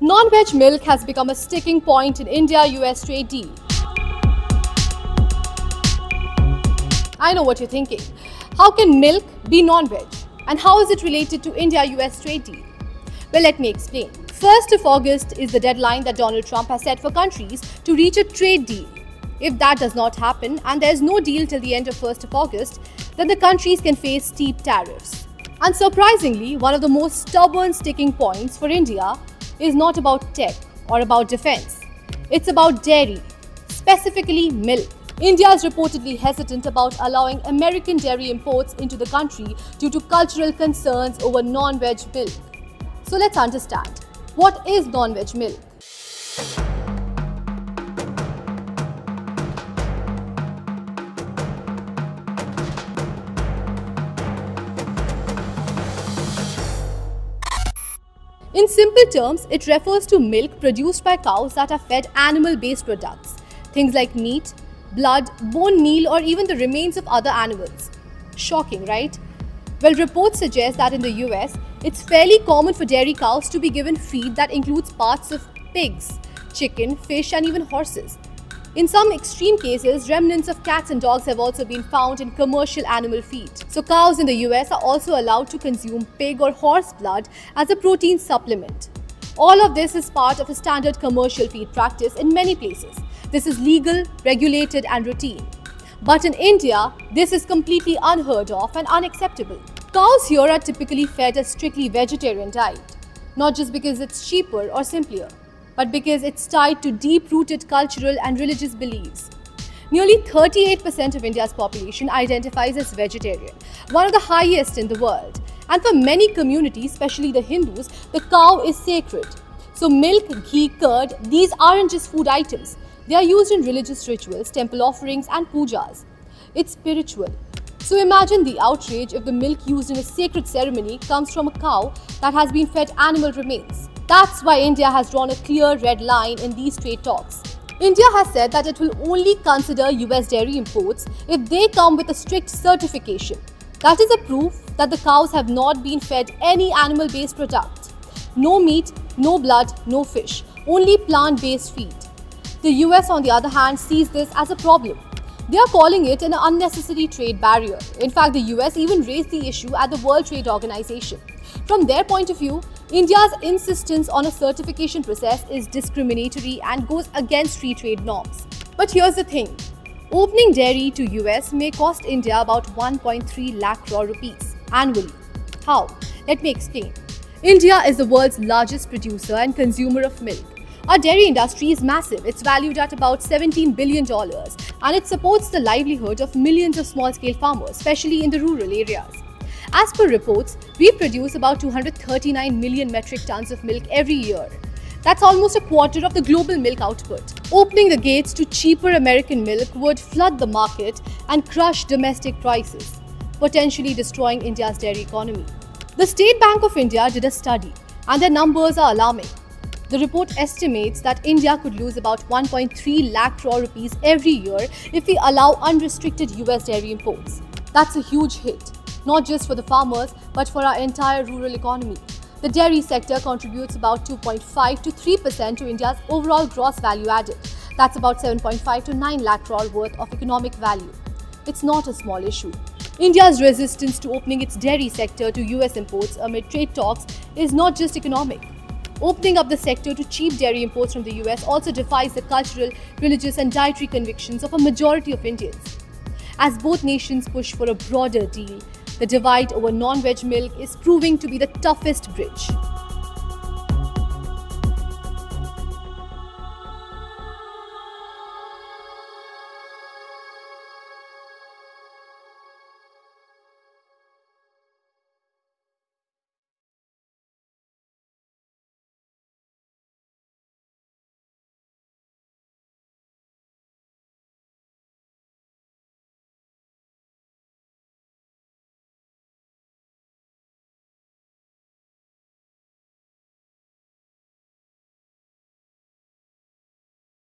Non-veg milk has become a sticking point in India-US trade deal. I know what you're thinking. How can milk be non-veg? And how is it related to India-US trade deal? Well, let me explain. 1st of August is the deadline that Donald Trump has set for countries to reach a trade deal. If that does not happen and there is no deal till the end of 1st of August, then the countries can face steep tariffs. And surprisingly, one of the most stubborn sticking points for India is not about tech or about defense. It's about dairy, specifically milk. India is reportedly hesitant about allowing American dairy imports into the country due to cultural concerns over non-veg milk. So let's understand, what is non-veg milk? In simple terms, it refers to milk produced by cows that are fed animal-based products, things like meat, blood, bone meal, or even the remains of other animals. Shocking, right? Well, reports suggest that in the US, it's fairly common for dairy cows to be given feed that includes parts of pigs, chicken, fish, and even horses. In some extreme cases, remnants of cats and dogs have also been found in commercial animal feed. So cows in the US are also allowed to consume pig or horse blood as a protein supplement. All of this is part of a standard commercial feed practice in many places. This is legal, regulated, and routine. But in India, this is completely unheard of and unacceptable. Cows here are typically fed a strictly vegetarian diet, not just because it's cheaper or simpler, but because it's tied to deep-rooted cultural and religious beliefs. Nearly 38% of India's population identifies as vegetarian, one of the highest in the world. And for many communities, especially the Hindus, the cow is sacred. So milk, ghee, curd, these aren't just food items. They are used in religious rituals, temple offerings, and pujas. It's spiritual. So imagine the outrage if the milk used in a sacred ceremony comes from a cow that has been fed animal remains. That's why India has drawn a clear red line in these trade talks. India has said that it will only consider US dairy imports if they come with a strict certification. That is a proof that the cows have not been fed any animal-based product. No meat, no blood, no fish, only plant-based feed. The US, on the other hand, sees this as a problem. They are calling it an unnecessary trade barrier. In fact, the US even raised the issue at the World Trade Organization. From their point of view, India's insistence on a certification process is discriminatory and goes against free trade norms. But here's the thing. Opening dairy to US may cost India about 1.3 lakh crore rupees annually. How? Let me explain. India is the world's largest producer and consumer of milk. Our dairy industry is massive. It's valued at about $17 billion and it supports the livelihood of millions of small-scale farmers, especially in the rural areas. As per reports, we produce about 239 million metric tons of milk every year. That's almost a quarter of the global milk output. Opening the gates to cheaper American milk would flood the market and crush domestic prices, potentially destroying India's dairy economy. The State Bank of India did a study, and their numbers are alarming. The report estimates that India could lose about 1.3 lakh crore rupees every year if we allow unrestricted US dairy imports. That's a huge hit, not just for the farmers, but for our entire rural economy. The dairy sector contributes about 2.5 to 3% to India's overall gross value added. That's about 7.5 to 9 lakh crore worth of economic value. It's not a small issue. India's resistance to opening its dairy sector to US imports amid trade talks is not just economic. Opening up the sector to cheap dairy imports from the US also defies the cultural, religious, and dietary convictions of a majority of Indians. As both nations push for a broader deal, the divide over non-veg milk is proving to be the toughest bridge.